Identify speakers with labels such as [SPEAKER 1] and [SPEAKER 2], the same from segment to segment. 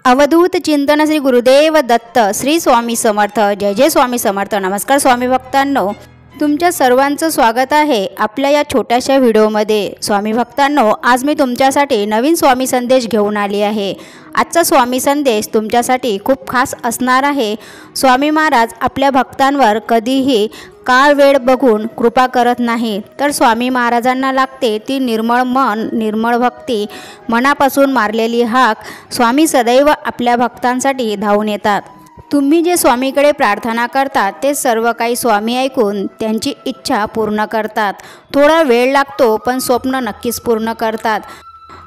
[SPEAKER 1] अवधूत चिंतन श्री गुरुदेव दत्त श्री स्वामी समर्थ। जय जय स्वामी समर्थ। नमस्कार स्वामी भक्तांनो, तुमच्या सर्वांचं स्वागत आहे आपल्या या छोट्याशा व्हिडिओमध्ये। स्वामी भक्तांनो, आज मी तुमच्यासाठी नवीन स्वामी संदेश घेऊन आली आहे। आजचा स्वामी संदेश तुमच्यासाठी खूप खास असणार आहे। स्वामी महाराज आपल्या भक्तांवर कधीही काळ वेळ बघून कृपा करत नाही, तर स्वामी महाराजांना लागते ती निर्मळ मन, निर्मळ भक्ती, मनापासून मारलेली हाक। स्वामी सदैव आपल्या भक्तांसाठी धावून येतात। तुम्ही जे स्वामीकडे प्रार्थना करतात ते सर्व काही स्वामी ऐकून त्यांची इच्छा पूर्ण करतात। थोडा वेळ लागतो पण स्वप्न नक्कीच पूर्ण करतात।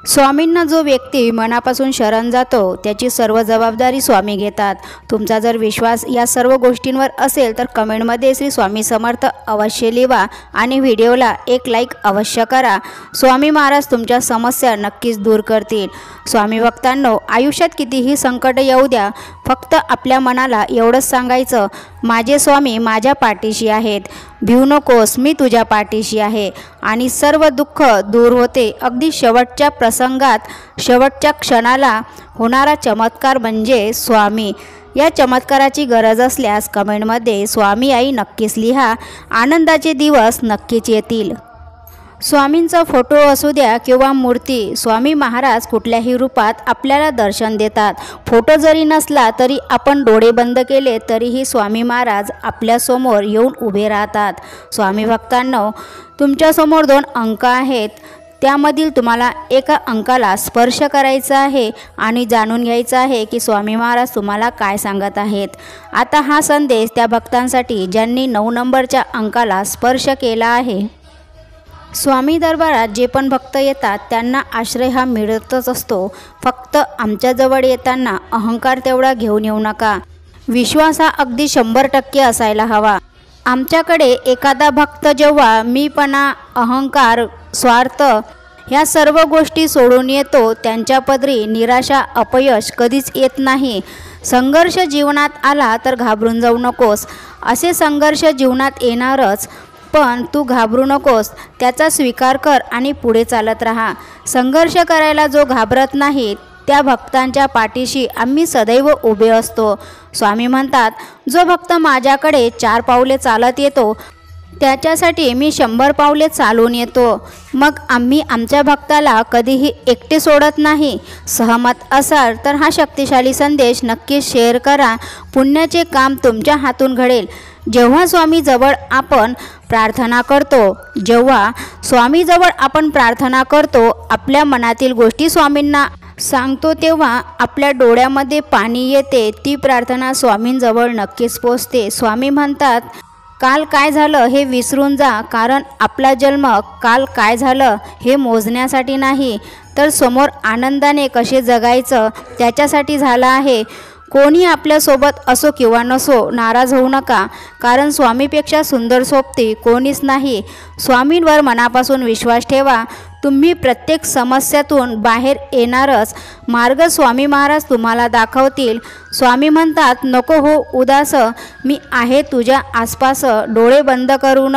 [SPEAKER 1] स्वामींना जो व्यक्ती मनापासून शरण जातो त्याची सर्व जबाबदारी स्वामी घेतात। तुमचा जर विश्वास या सर्व गोष्टींवर असेल तर कमेंटमध्ये श्री स्वामी समर्थ अवश्य लिहा आणि व्हिडिओला एक लाईक अवश्य करा। स्वामी महाराज तुमच्या समस्या नक्कीच दूर करतील। स्वामी भक्तांनो, आयुष्यात कितीही संकट येऊ द्या, फक्त आपल्या मनाला एवढंच सांगायचं, माझे स्वामी माझ्या पाठीशी आहेत, भिवू नकोस, मी तुझ्या पाठीशी आहे। आणि सर्व दुःख दूर होते। अगदी शेवटच्या प्रसंगात, शेवटच्या क्षणाला होणारा चमत्कार म्हणजे स्वामी। या चमत्काराची गरज असल्यास कमेंटमध्ये स्वामी आई नक्कीच लिहा। आनंदाचे दिवस नक्कीच येतील। स्वामींचा फोटो असू द्या किंवा मूर्ती, स्वामी महाराज कुठल्याही रूपात आपल्याला दर्शन देतात। फोटो जरी नसला तरी आपण डोळे बंद केले तरीही स्वामी महाराज आपल्यासमोर येऊन उभे राहतात। स्वामी भक्तांनो, तुमच्यासमोर 2 अंक आहेत, त्यामधील तुम्हाला एका अंकाला स्पर्श करायचा आहे आणि जाणून घ्यायचं आहे की स्वामी महाराज तुम्हाला काय सांगत आहेत। आता हा संदेश त्या भक्तांसाठी ज्यांनी 9 नंबरच्या अंकाला स्पर्श केला आहे। स्वामी दरबारात जे पण भक्त येतात त्यांना आश्रय हा मिळतच असतो। फक्त आमच्याजवळ येताना अहंकार तेवढा घेऊन येऊ नका। विश्वास हा अगदी 100% असायला हवा। आमच्याकडे एखादा भक्त जेव्हा मीपणा, अहंकार, स्वार्थ ह्या सर्व गोष्टी सोडून येतो, त्यांच्या पदरी निराशा, अपयश कधीच येत नाही। संघर्ष जीवनात आला तर घाबरून जाऊ नकोस। असे संघर्ष जीवनात येणारच, पण तू घाबरू नकोस, त्याचा स्वीकार कर आणि पुढे चालत राहा। संघर्ष करायला जो घाबरत नाही त्या भक्तांच्या पाठीशी आम्ही सदैव उभे असतो। स्वामी म्हणतात, जो भक्त माझ्याकडे 4 पावले चालत येतो त्याच्यासाठी मी 100 पावले चालून येतो। मग आम्ही आमच्या भक्ताला कधीही एकटे सोडत नाही। सहमत असाल तर हा शक्तिशाली संदेश नक्कीच शेअर करा। पुण्याचे काम तुमच्या हातून घडेल। जेव्हा स्वामीजवळ आपण प्रार्थना करतो, आपल्या मनातील गोष्टी स्वामींना सांगतो, तेव्हा आपल्या डोळ्यामध्ये पाणी येते। ती प्रार्थना स्वामींजवळ नक्कीच पोचते। स्वामी म्हणतात, काल काय झालं हे विसरून जा, कारण आपला जन्म काल काय झालं हे मोजण्यासाठी नाही, तर समोर आनंदाने कसे जगायचं त्याच्यासाठी झाला आहे। कोणी आपल्यासोबत असो किंवा नसो, नाराज होऊ नका, कारण स्वामीपेक्षा सुंदर सोबती कोणीच नाही। स्वामींवर मनापासून विश्वास ठेवा। तुम्ही प्रत्येक समस्यातून बाहेर येणारच मार्ग स्वामी महाराज तुम्हाला दाखवतील। स्वामी म्हणतात, नको हो उदास, मी आहे तुझ्या आसपास, डोळे बंद करून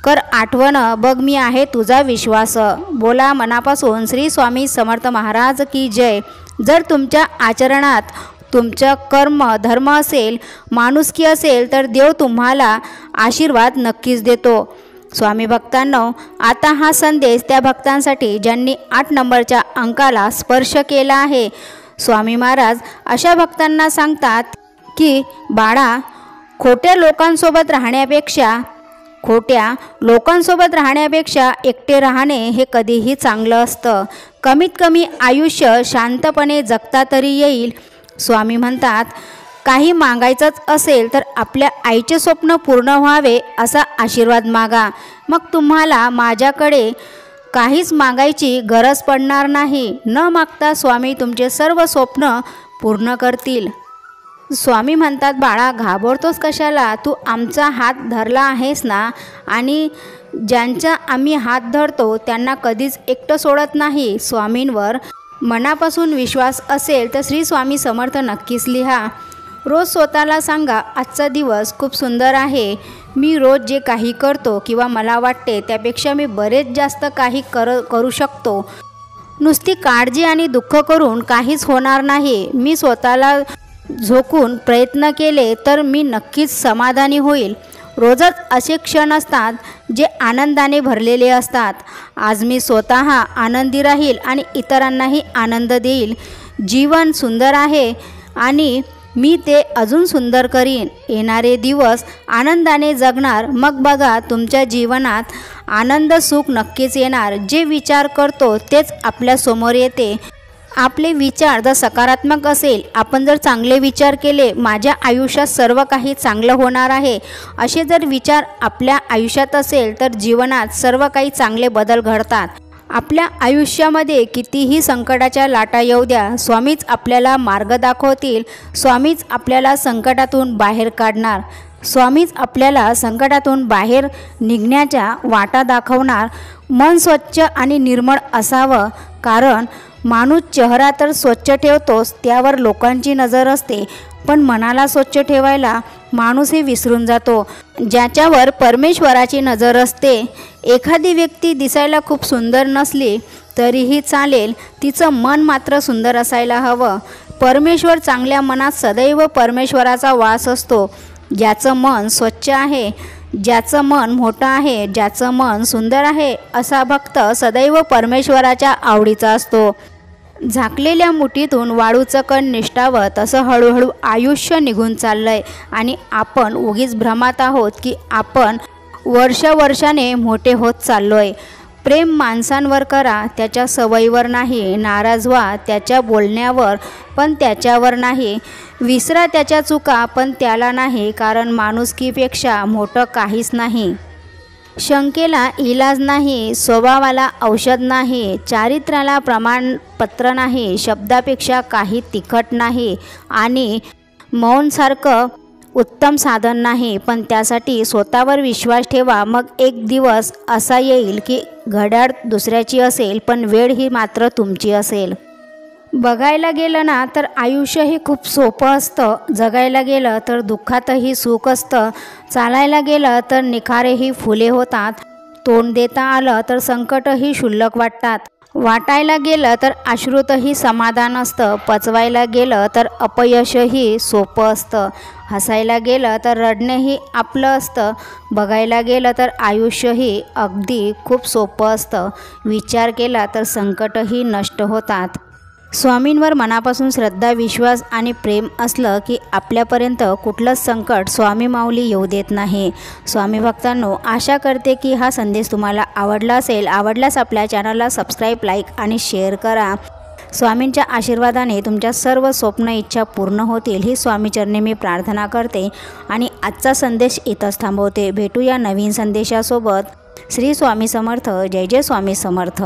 [SPEAKER 1] कर आठवण, बघ मी आहे तुझा विश्वास। बोला मनापासून श्री स्वामी समर्थ महाराज की जय। जर तुमच्या आचरणात तुमचं कर्म, धर्म असेल, माणुसकी असेल तर देव तुम्हाला आशीर्वाद नक्कीच देतो। स्वामी भक्तांनो, आता हा संदेश त्या भक्तांसाठी ज्यांनी 8 नंबरच्या अंकाला स्पर्श केला आहे। स्वामी महाराज अशा भक्तांना सांगतात की बाळा, खोट्या लोकांसोबत राहण्यापेक्षा एकटे राहणे हे कधीही चांगलं असतं। कमीत कमी आयुष्य शांतपणे जगता तरी येईल। स्वामी म्हणतात, काही मागायचंच असेल तर आपल्या आईचे स्वप्न पूर्ण व्हावे असा आशीर्वाद मागा, मग तुम्हाला माझ्याकडे काहीच मागायची गरज पडणार नाही। न मागता स्वामी तुमचे सर्व स्वप्न पूर्ण करतील। स्वामी म्हणतात, बाळा घाबरतोस कशाला, तू आमचा हात धरला आहेस ना, आणि ज्यांचा आम्ही हात धरतो त्यांना कधीच एकटं सोडत नाही। स्वामींवर मनापासून विश्वास असेल तर श्री स्वामी समर्थ नक्कीच लिहा। रोज स्वतःला सांगा, आजचा दिवस खूप सुंदर आहे। मी रोज जे काही करतो किंवा मला वाटते त्यापेक्षा मी बरेच जास्त काही करू शकतो। नुसती काळजी आणि दुःख करून काहीच होणार नाही. मी स्वतःला झोकून प्रयत्न केले तर मी नक्कीच समाधानी होईल. रोजच असे क्षण असतात जे आनंदाने भरलेले असतात. आज मी स्वतः आनंदी राहील आणि इतरांनाही आनंद देईल. जीवन सुंदर आहे आणि मी ते अजून सुंदर करीन. येणारे दिवस आनंदाने जगणार. मग बघा तुमच्या जीवनात आनंद सुख नक्कीच येणार. जे विचार करतो तेच आपल्यासमोर येते. आपले विचार जर सकारात्मक असेल, आपण जर चांगले विचार केले, माझ्या आयुष्यात सर्व काही चांगलं होणार आहे, असे जर विचार आपल्या आयुष्यात असेल तर जीवनात सर्व काही चांगले बदल घडतात. आपल्या आयुष्यामध्ये कितीही संकटाच्या लाटा येऊ द्या, स्वामीच आपल्याला मार्ग दाखवतील. स्वामीच आपल्याला संकटातून बाहेर काढणार. स्वामीच आपल्याला संकटातून बाहेर निघण्याच्या वाटा दाखवणार. मन स्वच्छ आणि निर्मळ असावं, कारण माणूस चेहरा तर स्वच्छ ठेवतोच, त्यावर लोकांची नजर असते, पण मनाला स्वच्छ ठेवायला माणूस हे विसरून जातो, ज्याच्यावर परमेश्वराची नजर असते. एखादी व्यक्ती दिसायला खूप सुंदर नसली तरीही चालेल, तिचं मन मात्र सुंदर असायला हवं. परमेश्वर चांगल्या मनात सदैव परमेश्वराचा वास असतो. ज्याचं मन स्वच्छ आहे, ज्याचं मन मोठं आहे, ज्याचं मन सुंदर आहे, असा भक्त सदैव परमेश्वराच्या आवडीचा असतो. झाकलेल्या मुठीतून वाळूचं कण निष्ठावं तसं हळूहळू आयुष्य निघून चाललंय आणि आपण उगीच भ्रमात आहोत की आपण वर्षाने मोठे होत चाललोय. प्रेम माणसांवर करा, त्याच्या सवयीवर नाही. नाराज व्हा त्याच्या बोलण्यावर, पण त्याच्यावर नाही. विसरा त्याच्या चुका, पण त्याला नाही, कारण माणुसकीपेक्षा मोठं काहीच नाही. शंकेला इलाज नाही, स्वभावाला औषध नाही, चारित्र्याला प्रमाणपत्र नाही, शब्दापेक्षा काही तिखट नाही आणि मौनसारखं उत्तम साधन नाही. पण त्यासाठी स्वतःवर विश्वास ठेवा. मग एक दिवस असा येईल की घड्याळ दुसऱ्याची असेल, पण वेळ ही मात्र तुमची असेल. बघायला गेलं ना तर आयुष्य हे खूप सोपं असतं. जगायला गेलं तर दुःखातही सुख असतं. चालायला गेलं तर निखारेही फुले होतात. तोंड देता आलं तर संकटही क्षुल्लक वाटतात. वाटायला गेलं तर अश्रूतही समाधान असतं. पचवायला गेलं तर अपयशही सोपं असतं. हसायला गेलं तर रडणंही आपलं असतं. बघायला गेलं तर आयुष्यही अगदी खूप सोपं असतं. विचार केला तर संकटही नष्ट होतात. स्वामींवर मनापासून श्रद्धा, विश्वास आणि प्रेम असलं की आपल्यापर्यंत कुठलंच संकट स्वामी माऊली येऊ देत नाही. स्वामी भक्तांनो, आशा करते की हा संदेश तुम्हाला आवडला असेल. आवडल्यास आपल्या चॅनलला सबस्क्राईब, लाईक आणि शेअर करा. स्वामींच्या आशीर्वादाने तुमच्या सर्व स्वप्न इच्छा पूर्ण होतील ही स्वामीचरणी मी प्रार्थना करते आणि आजचा संदेश इथंच थांबवते. भेटूया नवीन संदेशासोबत. श्री स्वामी समर्थ. जय जय स्वामी समर्थ.